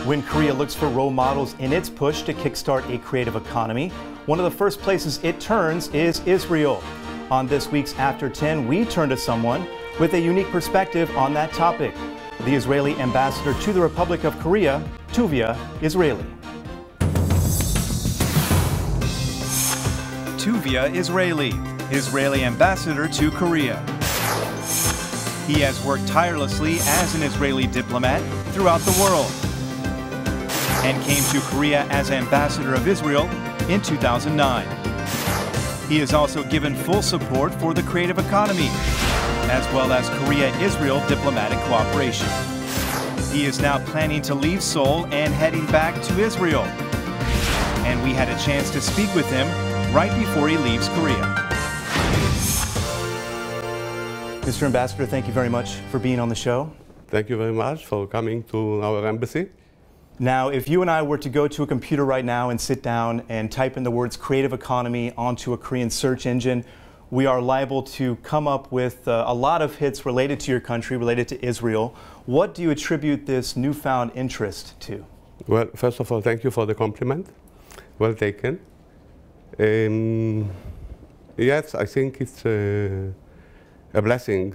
When Korea looks for role models in its push to kickstart a creative economy, one of the first places it turns is Israel. On this week's After 10, we turn to someone with a unique perspective on that topic. The Israeli ambassador to the Republic of Korea, Tuvia, Israeli. Tuvia, Israeli ambassador to Korea. He has worked tirelessly as an Israeli diplomat throughout the world and came to Korea as ambassador of Israel in 2009. He has also given full support for the creative economy, as well as Korea-Israel diplomatic cooperation. He is now planning to leave Seoul and heading back to Israel. And we had a chance to speak with him right before he leaves Korea. Mr. Ambassador, thank you very much for being on the show. Thank you very much for coming to our embassy. Now, if you and I were to go to a computer right now and sit down and type in the words creative economy onto a Korean search engine, we are liable to come up with a lot of hits related to your country, related to Israel. What do you attribute this newfound interest to? Well, first of all, thank you for the compliment. Well taken. Yes, I think it's a blessing,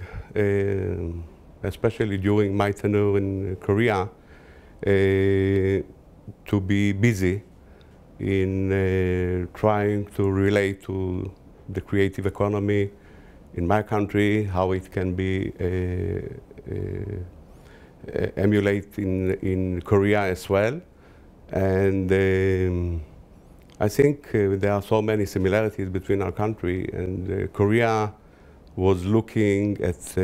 especially during my tenure in Korea, to be busy in trying to relate to the creative economy in my country, how it can be emulated in Korea as well. And I think there are so many similarities between our country, and Korea was looking at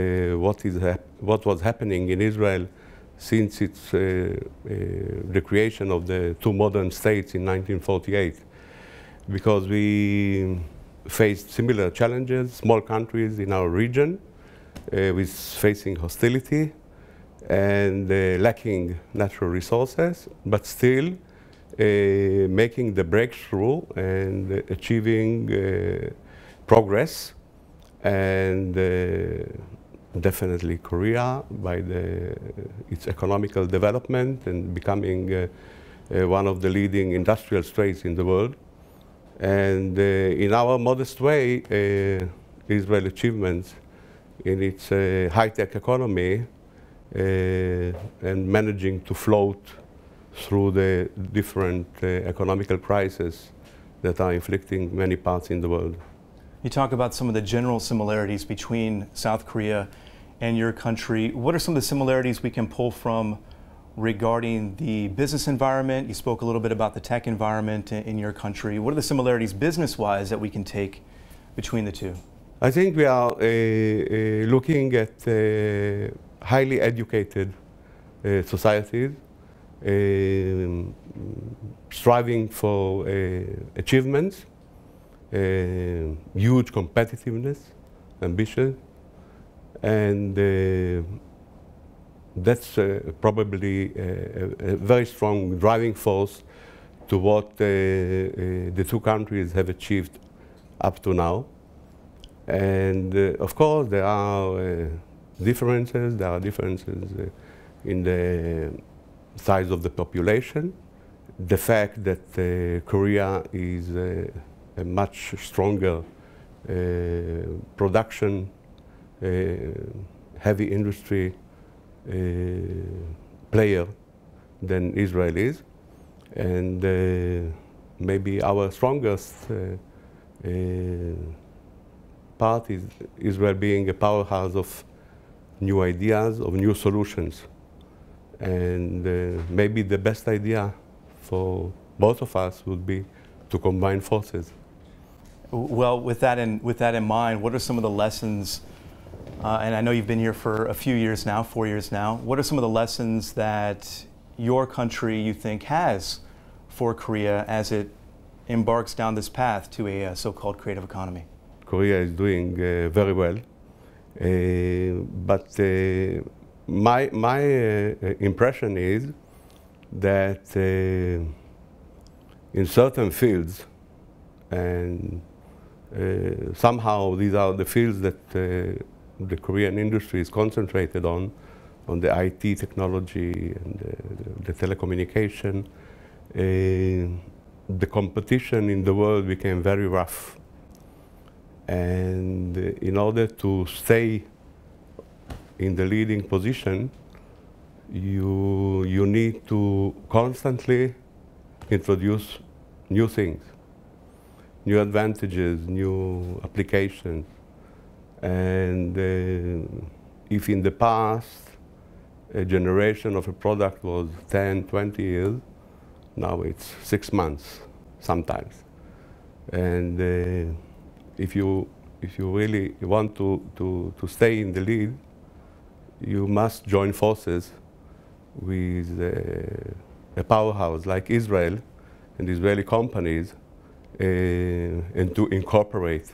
what was happening in Israel since its the creation of the two modern states in 1948, because we faced similar challenges, small countries in our region with facing hostility and lacking natural resources, but still making the breakthrough and achieving progress. And definitely Korea, by its economical development and becoming one of the leading industrial states in the world. And in our modest way, Israel's achievements in its high-tech economy and managing to float through the different economical crises that are inflicting many parts in the world. You talk about some of the general similarities between South Korea and your country. What are some of the similarities we can pull from regarding the business environment? You spoke a little bit about the tech environment in your country. What are the similarities business-wise that we can take between the two? I think we are looking at highly educated societies, striving for achievements, huge competitiveness, ambition, and that's probably a very strong driving force to what the two countries have achieved up to now. And of course, there are differences. There are differences in the size of the population, the fact that Korea is a much stronger production, heavy industry player than Israel is, and maybe our strongest part is Israel being a powerhouse of new ideas, of new solutions. And maybe the best idea for both of us would be to combine forces. Well, with that in mind, what are some of the lessons, and I know you've been here for a few years now, 4 years now, what are some of the lessons that your country, you think, has for Korea as it embarks down this path to a so-called creative economy? Korea is doing very well, but my impression is that in certain fields, and somehow these are the fields that the Korean industry is concentrated on, on the IT technology and the telecommunication. The competition in the world became very rough. And in order to stay in the leading position, you need to constantly introduce new things, new advantages, new applications. And if in the past a generation of a product was 10, 20 years, now it's 6 months sometimes. And if you really want to stay in the lead, you must join forces with a powerhouse like Israel and Israeli companies and to incorporate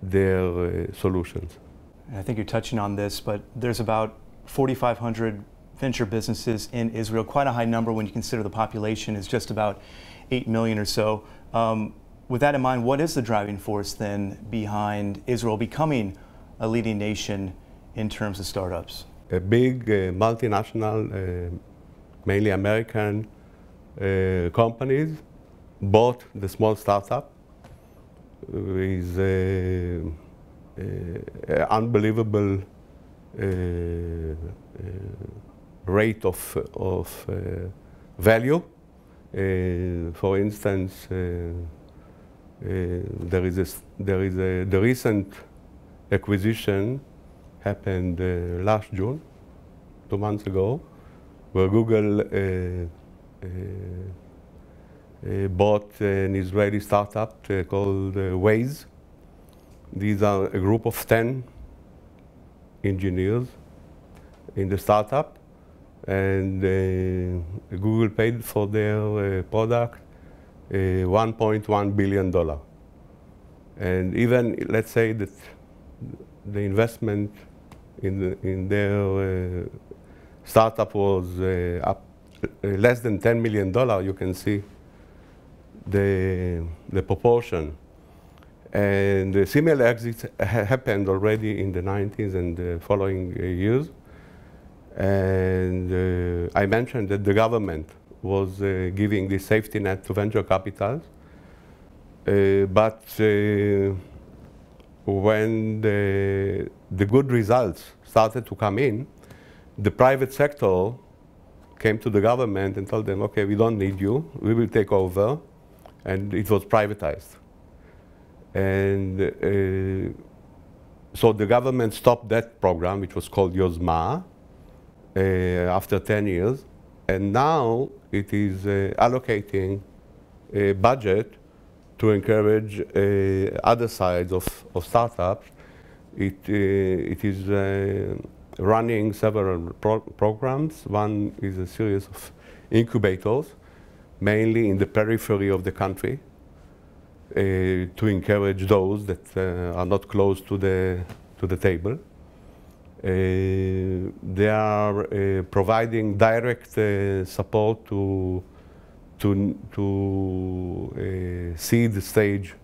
their solutions. And I think you're touching on this, but there's about 4,500 venture businesses in Israel, quite a high number when you consider the population is just about 8 million or so. With that in mind, what is the driving force then behind Israel becoming a leading nation in terms of startups? A big multinational, mainly American companies bought the small startup with unbelievable rate of value. For instance, the recent acquisition happened last June, 2 months ago, where Google bought an Israeli startup called Waze. These are a group of 10 engineers in the startup, and Google paid for their product $1.1 billion. And even, let's say that the investment in their startup was less than $10 million, you can see the proportion. And similar exits happened already in the 90s and the following years. And I mentioned that the government was giving this safety net to venture capitals. But when the good results started to come in, the private sector came to the government and told them, okay, we don't need you, we will take over. And it was privatized. And so the government stopped that program, which was called Yozma, after 10 years. And now it is allocating a budget to encourage other sides of startups. It is running several programs. One is a series of incubators, mainly in the periphery of the country, to encourage those that are not close to the table. They are providing direct support to seed stage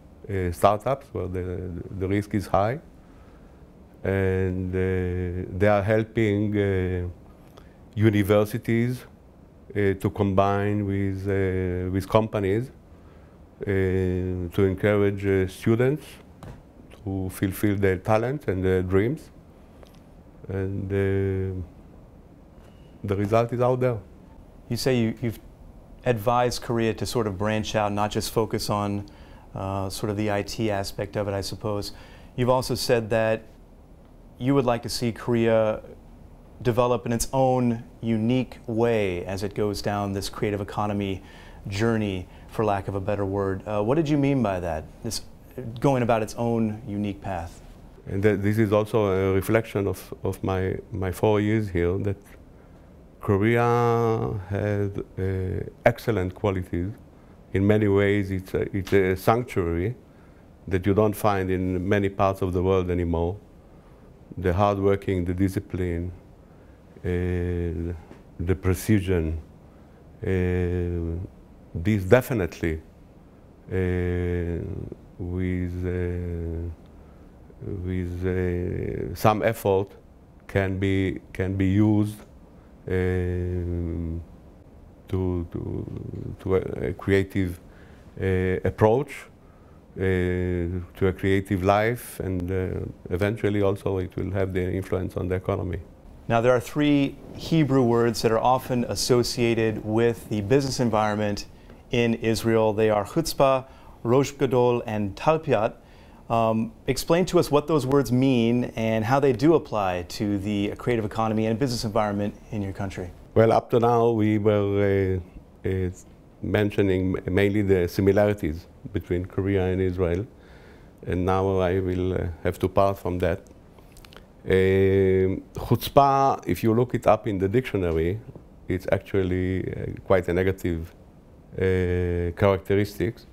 startups where the risk is high, and they are helping universities to combine with companies to encourage students to fulfill their talents and their dreams. And the result is out there. You say you've advised Korea to sort of branch out, not just focus on sort of the IT aspect of it, I suppose. You've also said that you would like to see Korea develop in its own unique way as it goes down this creative economy journey, for lack of a better word. What did you mean by that, this going about its own unique path? And this is also a reflection of my 4 years here, that Korea has excellent qualities. In many ways, it's a sanctuary that you don't find in many parts of the world anymore. The hardworking, the discipline, the precision, these definitely with some effort can be used to a creative approach to a creative life, and eventually also it will have the influence on the economy. Now, there are three Hebrew words that are often associated with the business environment in Israel. They are chutzpah, rosh gadol, and talpiot. Explain to us what those words mean and how they do apply to the creative economy and business environment in your country. Well, up to now we were mentioning mainly the similarities between Korea and Israel, and now I will have to part from that. Chutzpah, if you look it up in the dictionary, it's actually quite a negative characteristics.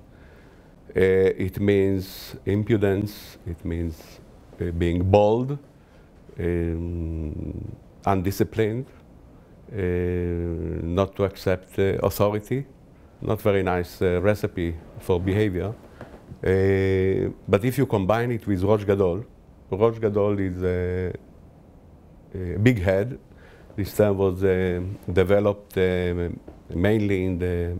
It means impudence, it means being bold, undisciplined, not to accept authority. Not very nice recipe for behavior. But if you combine it with Rosh Gadol is a big head. This term was developed mainly in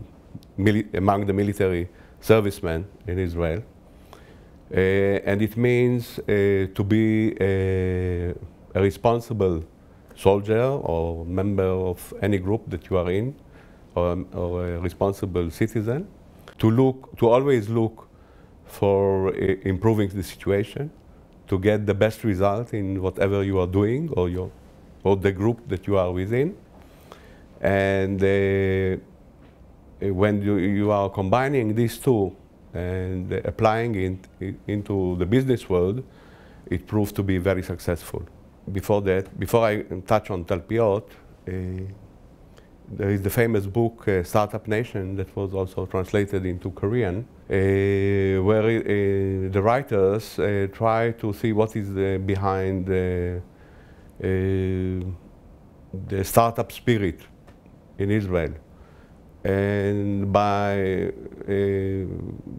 among the military servicemen in Israel. And it means to be a responsible soldier or member of any group that you are in, or a responsible citizen, to always look for improving the situation, to get the best result in whatever you are doing, or the group that you are within. And when you are combining these two and applying it into the business world, it proved to be very successful. Before I touch on talpiot, there is the famous book, Startup Nation, that was also translated into Korean, where the writers try to see what is behind the startup spirit in Israel. And by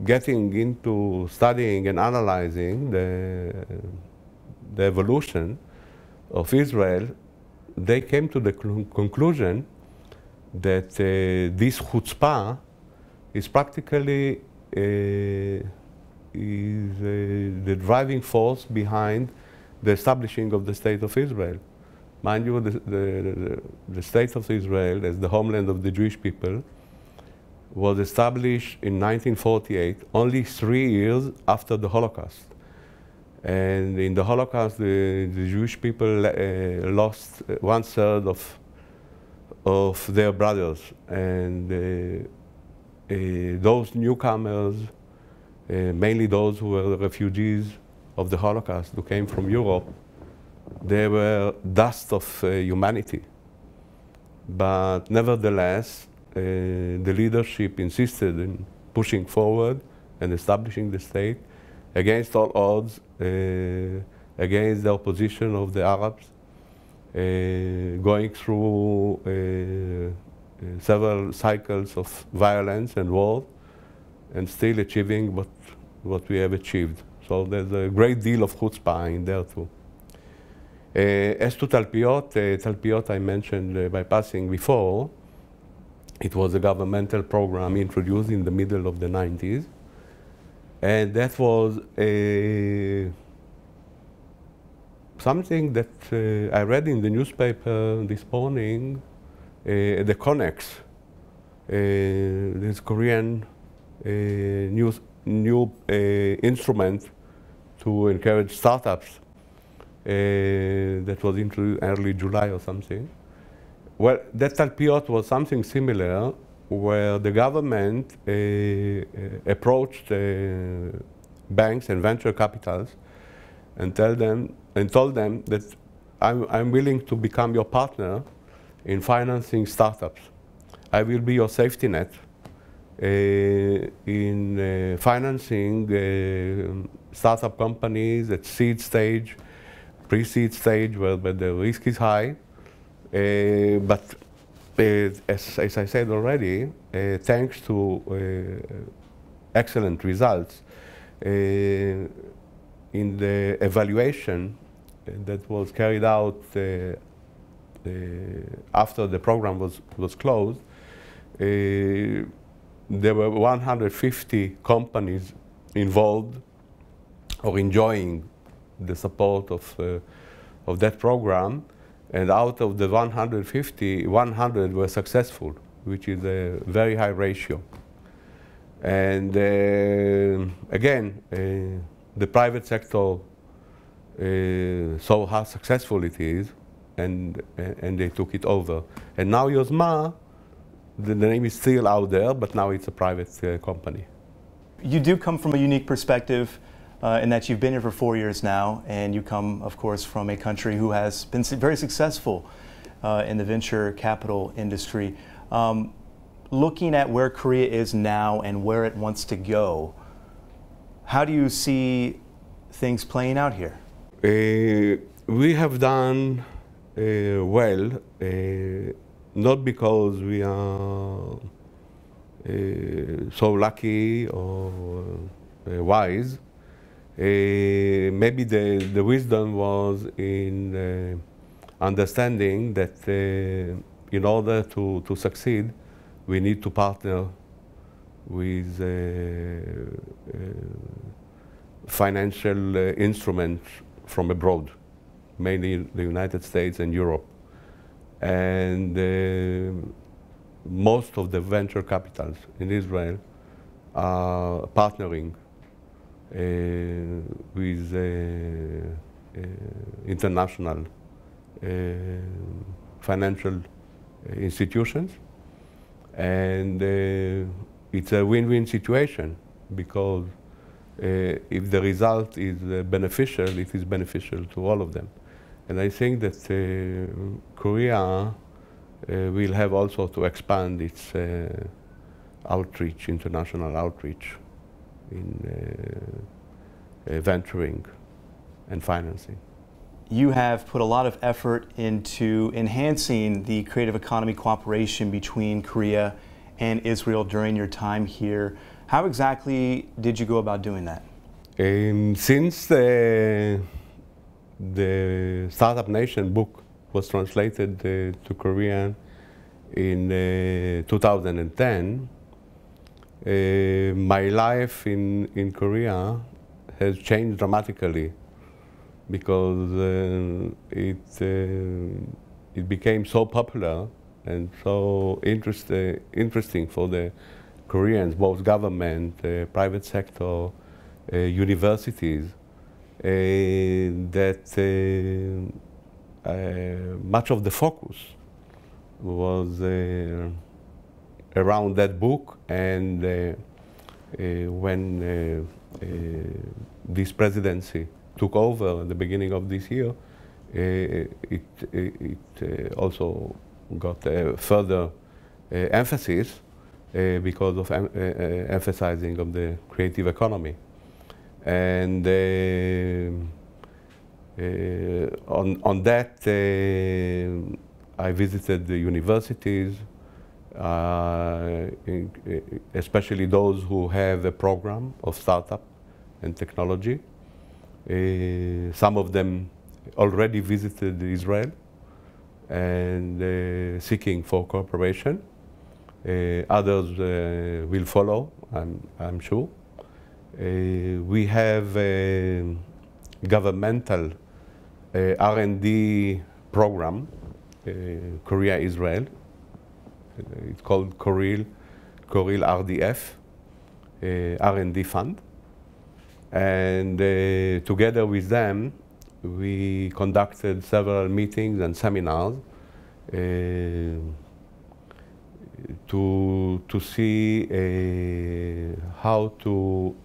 getting into studying and analyzing the evolution of Israel, they came to the conclusion that this chutzpah is practically the driving force behind the establishing of the State of Israel. Mind you, the State of Israel, as the homeland of the Jewish people, was established in 1948, only 3 years after the Holocaust. And in the Holocaust, the Jewish people lost 1/3 of their brothers, and those newcomers, mainly those who were refugees of the Holocaust, who came from Europe, they were dust of humanity. But nevertheless, the leadership insisted in pushing forward and establishing the state against all odds, against the opposition of the Arabs, going through several cycles of violence and war, and still achieving what we have achieved. So there's a great deal of chutzpah in there too. As to talpiot I mentioned by passing before. It was a governmental program introduced in the middle of the 90s. And that was something that I read in the newspaper this morning, the Connex, this Korean new instrument to encourage startups that was introduced early July or something. Well, that talpiot was something similar, where the government approached banks and venture capitals and told them that I'm willing to become your partner in financing startups. I will be your safety net in financing startup companies at seed stage, pre-seed stage, where the risk is high. But as I said already, thanks to excellent results in the evaluation that was carried out after the program was closed, there were 150 companies involved or enjoying the support of that program, and out of the 150, 100 were successful, which is a very high ratio. And again, the private sector saw how successful it is, and they took it over. And now Yozma, the name is still out there, but now it's a private company. You do come from a unique perspective in that you've been here for 4 years now, and you come, of course, from a country who has been very successful in the venture capital industry. Looking at where Korea is now and where it wants to go, how do you see things playing out here? We have done well, not because we are so lucky or wise. Maybe the wisdom was in understanding that in order to succeed, we need to partner with financial instruments from abroad, mainly the United States and Europe. And most of the venture capitals in Israel are partnering with international financial institutions. And it's a win-win situation, because if the result is beneficial, it is beneficial to all of them. And I think that Korea will have also to expand its outreach, international outreach in venturing and financing. You have put a lot of effort into enhancing the creative economy cooperation between Korea and Israel during your time here. How exactly did you go about doing that? Since the Startup Nation book was translated to Korean in 2010, my life in Korea has changed dramatically, because it became so popular and so interesting for the Koreans, both government, private sector, universities, that much of the focus was around that book. And when this presidency took over at the beginning of this year, it also got further emphasis because of emphasizing of the creative economy. And on that, I visited the universities, especially those who have a program of startup and technology. Some of them already visited Israel and seeking for cooperation. Others will follow, I'm sure. We have a governmental R&D program, Korea-Israel. It's called Koril RDF, R&D fund. And together with them, we conducted several meetings and seminars to see how to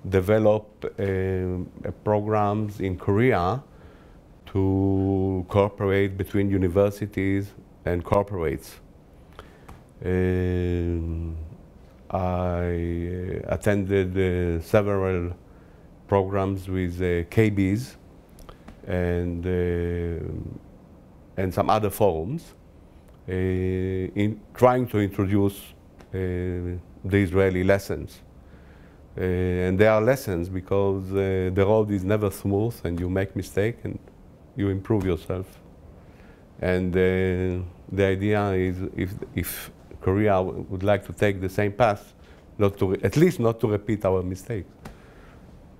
develop programs in Korea to cooperate between universities and corporates. I attended several programs with KBs and some other forums in trying to introduce the Israeli lessons. And there are lessons because the road is never smooth and you make mistakes and you improve yourself. And the idea is if Korea would like to take the same path, at least not to repeat our mistakes.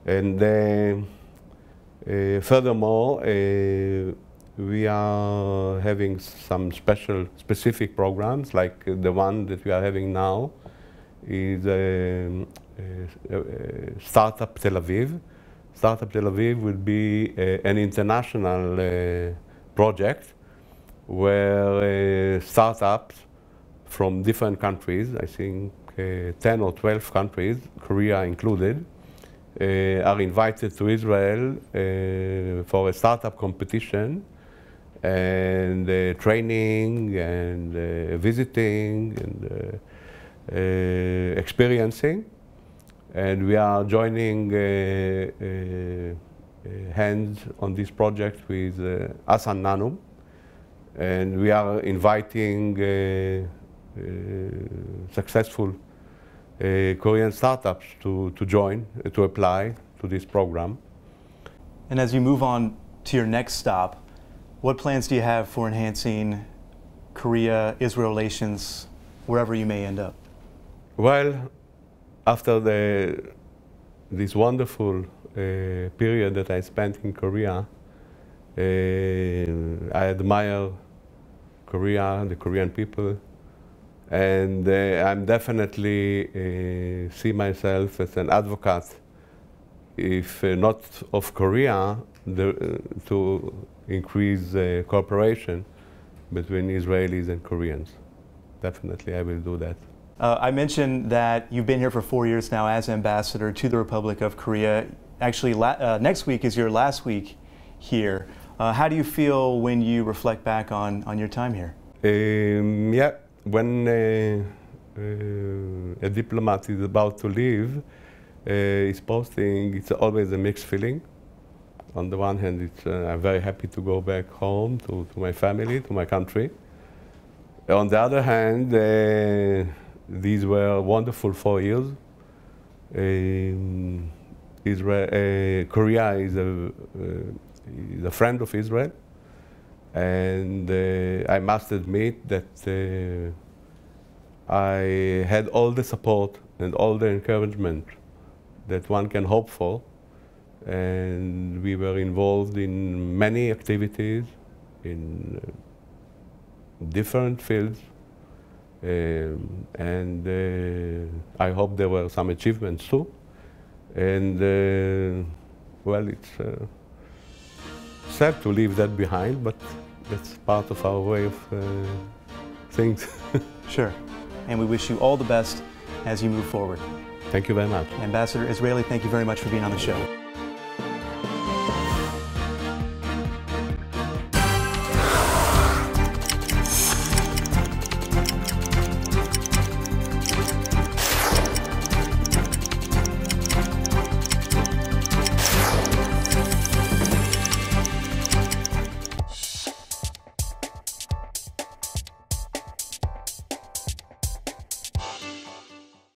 And furthermore, we are having some specific programs, like the one that we are having now is Startup Tel Aviv. Startup Tel Aviv will be an international project where startups from different countries, I think 10 or 12 countries, Korea included, are invited to Israel for a startup competition and training and visiting and experiencing. And we are joining hands on this project with Asan Nanum, and we are inviting successful Korean startups to join, to apply to this program. And as you move on to your next stop, what plans do you have for enhancing Korea-Israel relations wherever you may end up? Well, after this wonderful period that I spent in Korea, I admire Korea, the Korean people, and I'm definitely see myself as an advocate, if not of Korea, to increase cooperation between Israelis and Koreans. Definitely I will do that. I mentioned that you've been here for 4 years now as ambassador to the Republic of Korea. Actually, next week is your last week here. How do you feel when you reflect back on your time here? Yeah, when a diplomat is about to leave his posting, it's always a mixed feeling. On the one hand, I'm very happy to go back home to my family, to my country. On the other hand, these were wonderful 4 years. Korea is a friend of Israel, and I must admit that I had all the support and all the encouragement that one can hope for, and we were involved in many activities in different fields. And I hope there were some achievements too. And well, it's sad to leave that behind, but that's part of our way of things. Sure. And we wish you all the best as you move forward. Thank you very much. Ambassador Israeli, thank you very much for being on the show.